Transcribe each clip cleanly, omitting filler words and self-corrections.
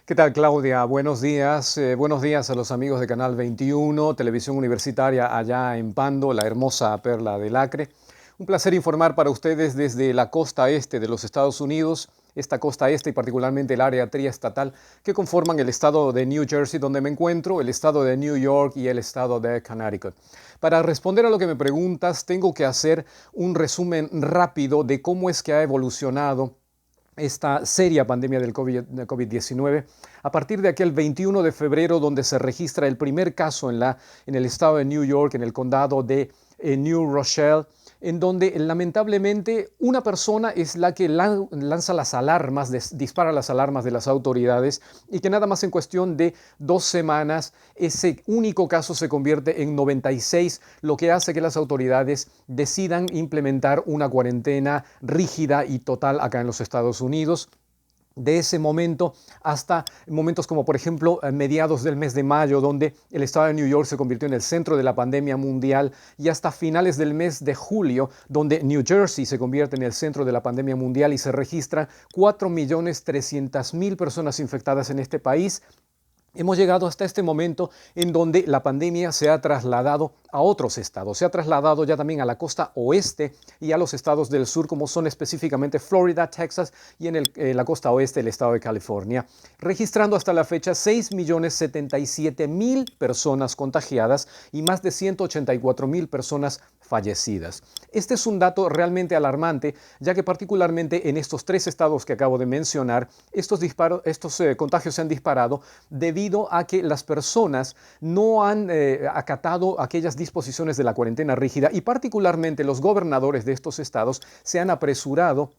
¿Qué tal, Claudia? Buenos días. Buenos días a los amigos de Canal 21, Televisión Universitaria allá en Pando, la hermosa perla del Acre. Un placer informar para ustedes desde la costa este de los Estados Unidos, esta costa este y particularmente el área triestatal que conforman el estado de New Jersey, donde me encuentro, el estado de New York y el estado de Connecticut. Para responder a lo que me preguntas, tengo que hacer un resumen rápido de cómo es que ha evolucionado esta seria pandemia del COVID-19 a partir de aquel 21 de febrero donde se registra el primer caso en el estado de New York, en el condado de New Rochelle, en donde lamentablemente una persona es la que lanza las alarmas, dispara las alarmas de las autoridades y que nada más en cuestión de 2 semanas ese único caso se convierte en 96, lo que hace que las autoridades decidan implementar una cuarentena rígida y total acá en los Estados Unidos. De ese momento hasta momentos como por ejemplo mediados del mes de mayo, donde el estado de New York se convirtió en el centro de la pandemia mundial, y hasta finales del mes de julio, donde New Jersey se convierte en el centro de la pandemia mundial y se registran 4.300.000 personas infectadas en este país. Hemos llegado hasta este momento en donde la pandemia se ha trasladado a otros estados, se ha trasladado ya también a la costa oeste y a los estados del sur, como son específicamente Florida, Texas y en la costa oeste el estado de California, registrando hasta la fecha 6.077.000 personas contagiadas y más de 184.000 personas fallecidas. Este es un dato realmente alarmante, ya que particularmente en estos 3 estados que acabo de mencionar, estos contagios se han disparado debido a que las personas no han acatado aquellas disposiciones de la cuarentena rígida, y particularmente los gobernadores de estos estados se han apresurado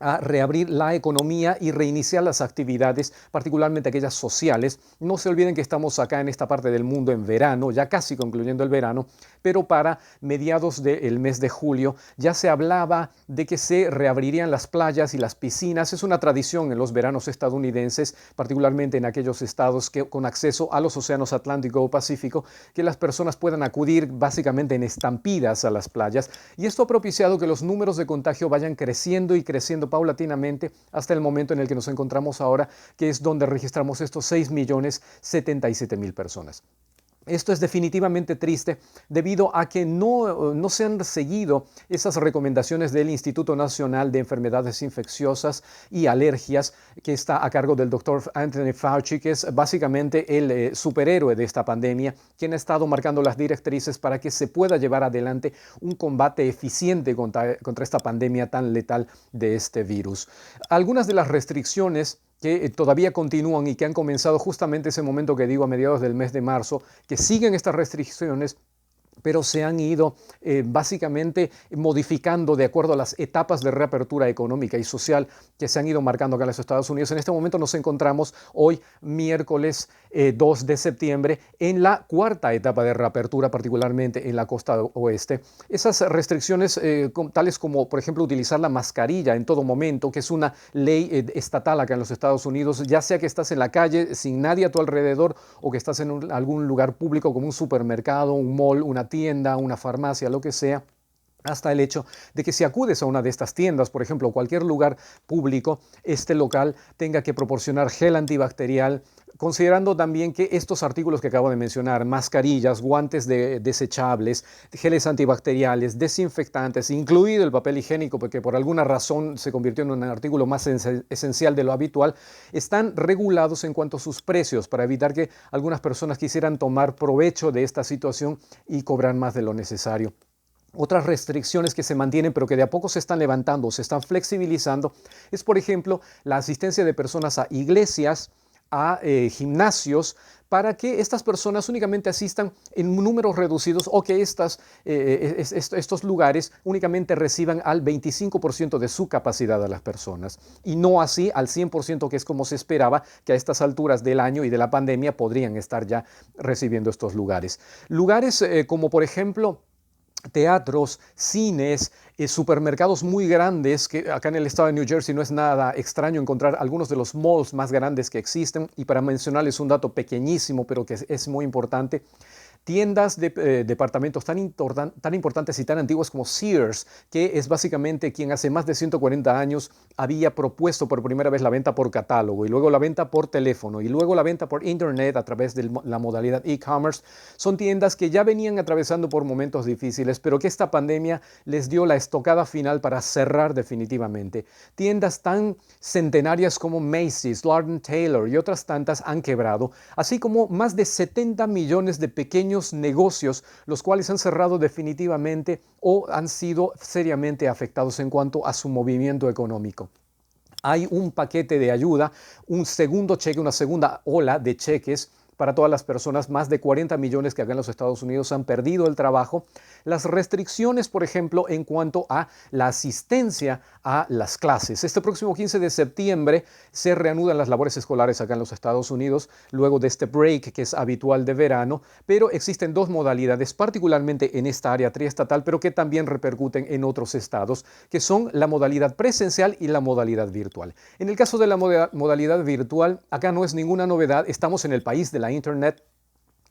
a reabrir la economía y reiniciar las actividades, particularmente aquellas sociales. No se olviden que estamos acá en esta parte del mundo en verano, ya casi concluyendo el verano, pero para mediados del mes de julio ya se hablaba de que se reabrirían las playas y las piscinas. Es una tradición en los veranos estadounidenses, particularmente en aquellos estados con acceso a los océanos Atlántico o Pacífico, que las personas puedan acudir básicamente en estampidas a las playas, y esto ha propiciado que los números de contagio vayan creciendo y creciendo paulatinamente hasta el momento en el que nos encontramos ahora, que es donde registramos estos 6.077.000 personas. Esto es definitivamente triste debido a que no se han seguido esas recomendaciones del Instituto Nacional de Enfermedades Infecciosas y Alergias, que está a cargo del doctor Anthony Fauci, que es básicamente el superhéroe de esta pandemia, quien ha estado marcando las directrices para que se pueda llevar adelante un combate eficiente contra esta pandemia tan letal de este virus. Algunas de las restricciones que todavía continúan y que han comenzado justamente ese momento que digo a mediados del mes de marzo, que siguen estas restricciones, pero se han ido básicamente modificando de acuerdo a las etapas de reapertura económica y social que se han ido marcando acá en los Estados Unidos. En este momento nos encontramos hoy, miércoles 2 de septiembre, en la cuarta etapa de reapertura, particularmente en la costa oeste. Esas restricciones, tales como, por ejemplo, utilizar la mascarilla en todo momento, que es una ley estatal acá en los Estados Unidos, ya sea que estás en la calle sin nadie a tu alrededor o que estás en algún lugar público como un supermercado, un mall, una tienda, una farmacia, lo que sea, hasta el hecho de que si acudes a una de estas tiendas, por ejemplo, cualquier lugar público, este local tenga que proporcionar gel antibacterial, considerando también que estos artículos que acabo de mencionar, mascarillas, guantes desechables, geles antibacteriales, desinfectantes, incluido el papel higiénico, porque por alguna razón se convirtió en un artículo más esencial de lo habitual, están regulados en cuanto a sus precios para evitar que algunas personas quisieran tomar provecho de esta situación y cobrar más de lo necesario. Otras restricciones que se mantienen pero que de a poco se están levantando, se están flexibilizando, es por ejemplo la asistencia de personas a iglesias, a gimnasios, para que estas personas únicamente asistan en números reducidos o que estos lugares únicamente reciban al 25% de su capacidad a las personas y no así al 100%, que es como se esperaba que a estas alturas del año y de la pandemia podrían estar ya recibiendo estos lugares. Lugares como por ejemplo teatros, cines, supermercados muy grandes, que acá en el estado de New Jersey no es nada extraño encontrar algunos de los malls más grandes que existen, y para mencionarles un dato pequeñísimo pero que es muy importante, tiendas de departamentos tan importantes y tan antiguas como Sears, que es básicamente quien hace más de 140 años había propuesto por primera vez la venta por catálogo y luego la venta por teléfono y luego la venta por internet a través de la modalidad e-commerce. Son tiendas que ya venían atravesando por momentos difíciles, pero que esta pandemia les dio la estocada final para cerrar definitivamente. Tiendas tan centenarias como Macy's, Lord & Taylor y otras tantas han quebrado, así como más de 70 millones de pequeños negocios, los cuales han cerrado definitivamente o han sido seriamente afectados en cuanto a su movimiento económico. Hay un paquete de ayuda, un segundo cheque, una segunda ola de cheques para todas las personas, más de 40 millones que acá en los Estados Unidos han perdido el trabajo. Las restricciones, por ejemplo, en cuanto a la asistencia a las clases. Este próximo 15 de septiembre se reanudan las labores escolares acá en los Estados Unidos, luego de este break que es habitual de verano, pero existen dos modalidades, particularmente en esta área triestatal, pero que también repercuten en otros estados, que son la modalidad presencial y la modalidad virtual. En el caso de la modalidad virtual, acá no es ninguna novedad, estamos en el país de la Internet.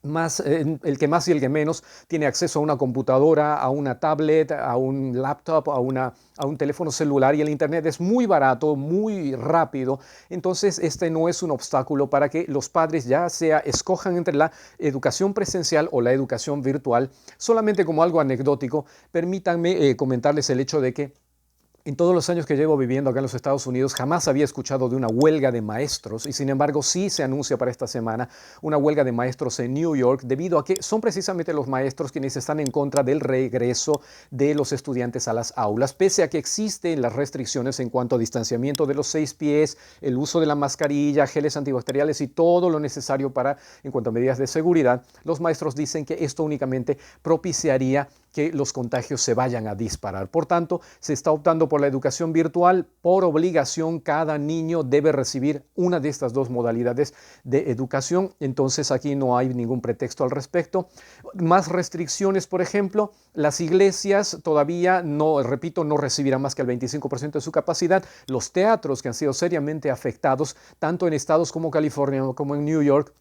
El que más y el que menos tiene acceso a una computadora, a una tablet, a un laptop, a un teléfono celular, y el Internet es muy barato, muy rápido. Entonces este no es un obstáculo para que los padres ya sea escojan entre la educación presencial o la educación virtual. Solamente como algo anecdótico, permítanme comentarles el hecho de que en todos los años que llevo viviendo acá en los Estados Unidos, jamás había escuchado de una huelga de maestros, y sin embargo sí se anuncia para esta semana una huelga de maestros en New York, debido a que son precisamente los maestros quienes están en contra del regreso de los estudiantes a las aulas, pese a que existen las restricciones en cuanto a distanciamiento de los 6 pies, el uso de la mascarilla, geles antibacteriales y todo lo necesario en cuanto a medidas de seguridad. Los maestros dicen que esto únicamente propiciaría que los contagios se vayan a disparar. Por tanto, se está optando por la educación virtual. Por obligación, cada niño debe recibir una de estas dos modalidades de educación. Entonces, aquí no hay ningún pretexto al respecto. Más restricciones, por ejemplo, las iglesias todavía no recibirán más que el 25% de su capacidad. Los teatros, que han sido seriamente afectados, tanto en estados como California como en New York.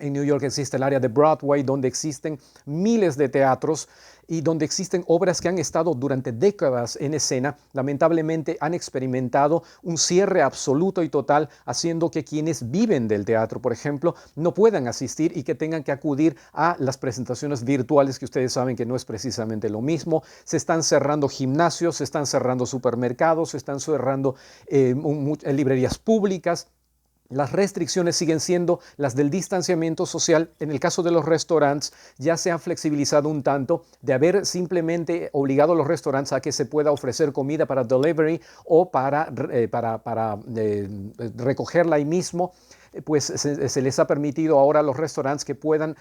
En New York existe el área de Broadway, donde existen miles de teatros y donde existen obras que han estado durante décadas en escena. Lamentablemente han experimentado un cierre absoluto y total, haciendo que quienes viven del teatro, por ejemplo, no puedan asistir y que tengan que acudir a las presentaciones virtuales, que ustedes saben que no es precisamente lo mismo. Se están cerrando gimnasios, se están cerrando supermercados, se están cerrando librerías públicas. Las restricciones siguen siendo las del distanciamiento social. En el caso de los restaurantes, ya se ha flexibilizado un tanto de haber simplemente obligado a los restaurantes a que se pueda ofrecer comida para delivery o para recogerla ahí mismo. Pues se les ha permitido ahora a los restaurantes que puedan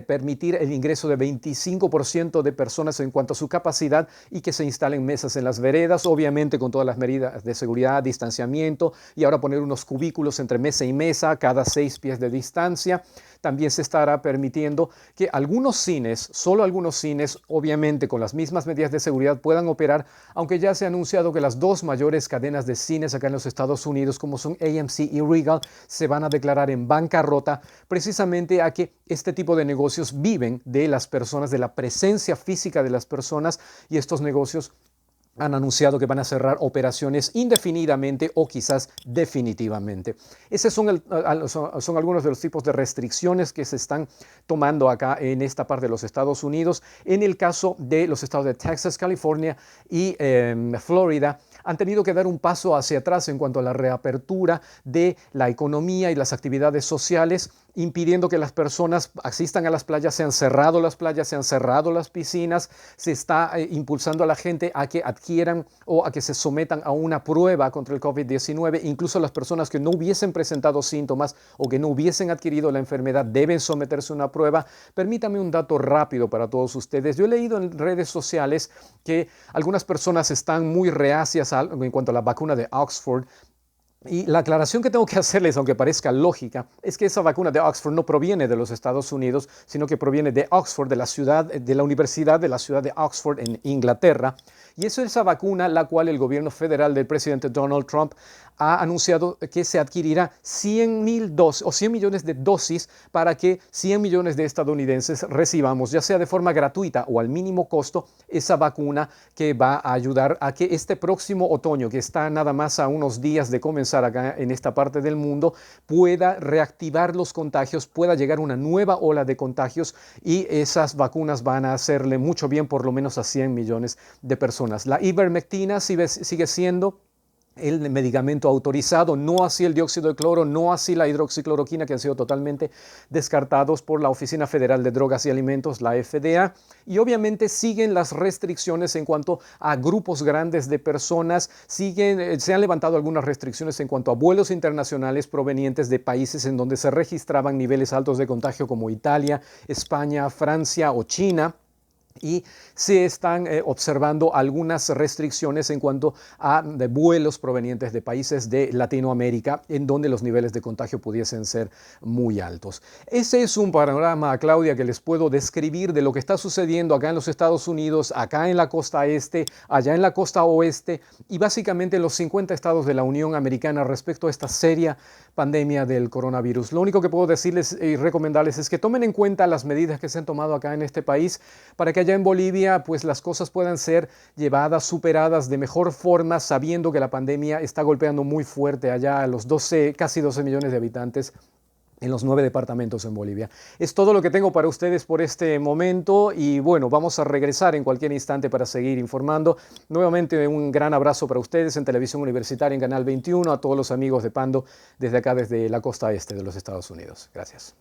permitir el ingreso de 25% de personas en cuanto a su capacidad, y que se instalen mesas en las veredas, obviamente con todas las medidas de seguridad, distanciamiento, y ahora poner unos cubículos entre mesa y mesa cada 6 pies de distancia. También se estará permitiendo que algunos cines, solo algunos cines, obviamente con las mismas medidas de seguridad, puedan operar, aunque ya se ha anunciado que las dos mayores cadenas de cines acá en los Estados Unidos, como son AMC y Regal, se van a declarar en bancarrota, precisamente a que este tipo de negocios viven de las personas, de la presencia física de las personas, y estos negocios han anunciado que van a cerrar operaciones indefinidamente o quizás definitivamente. Esos son algunos de los tipos de restricciones que se están tomando acá en esta parte de los Estados Unidos. En el caso de los estados de Texas, California y Florida, han tenido que dar un paso hacia atrás en cuanto a la reapertura de la economía y las actividades sociales, impidiendo que las personas asistan a las playas. Se han cerrado las playas, se han cerrado las piscinas, se está impulsando a la gente a que adquieran o a que se sometan a una prueba contra el COVID-19. Incluso las personas que no hubiesen presentado síntomas o que no hubiesen adquirido la enfermedad deben someterse a una prueba. Permítame un dato rápido para todos ustedes. Yo he leído en redes sociales que algunas personas están muy reacias en cuanto a la vacuna de Oxford. Y la aclaración que tengo que hacerles, aunque parezca lógica, es que esa vacuna de Oxford no proviene de los Estados Unidos, sino que proviene de Oxford, de la universidad de la ciudad de Oxford en Inglaterra. Y es esa vacuna la cual el gobierno federal del presidente Donald Trump ha anunciado que se adquirirá 100 millones de dosis para que 100 millones de estadounidenses recibamos, ya sea de forma gratuita o al mínimo costo, esa vacuna que va a ayudar a que este próximo otoño, que está nada más a unos días de comenzar acá en esta parte del mundo, pueda reactivar los contagios, pueda llegar una nueva ola de contagios y esas vacunas van a hacerle mucho bien por lo menos a 100 millones de personas. La ivermectina sigue siendo el medicamento autorizado, no así el dióxido de cloro, no así la hidroxicloroquina, que han sido totalmente descartados por la Oficina Federal de Drogas y Alimentos, la FDA, y obviamente siguen las restricciones en cuanto a grupos grandes de personas, se han levantado algunas restricciones en cuanto a vuelos internacionales provenientes de países en donde se registraban niveles altos de contagio como Italia, España, Francia o China. Y se están observando algunas restricciones en cuanto a vuelos provenientes de países de Latinoamérica en donde los niveles de contagio pudiesen ser muy altos. Ese es un panorama, Claudia, que les puedo describir de lo que está sucediendo acá en los Estados Unidos, acá en la costa este, allá en la costa oeste y básicamente en los 50 estados de la Unión Americana respecto a esta seria pandemia del coronavirus. Lo único que puedo decirles y recomendarles es que tomen en cuenta las medidas que se han tomado acá en este país para que allá en Bolivia pues las cosas puedan ser llevadas, superadas de mejor forma, sabiendo que la pandemia está golpeando muy fuerte allá a los casi 12 millones de habitantes en los 9 departamentos en Bolivia. Es todo lo que tengo para ustedes por este momento y bueno, vamos a regresar en cualquier instante para seguir informando. Nuevamente un gran abrazo para ustedes en Televisión Universitaria en Canal 21, a todos los amigos de Pando desde acá, desde la costa este de los Estados Unidos. Gracias.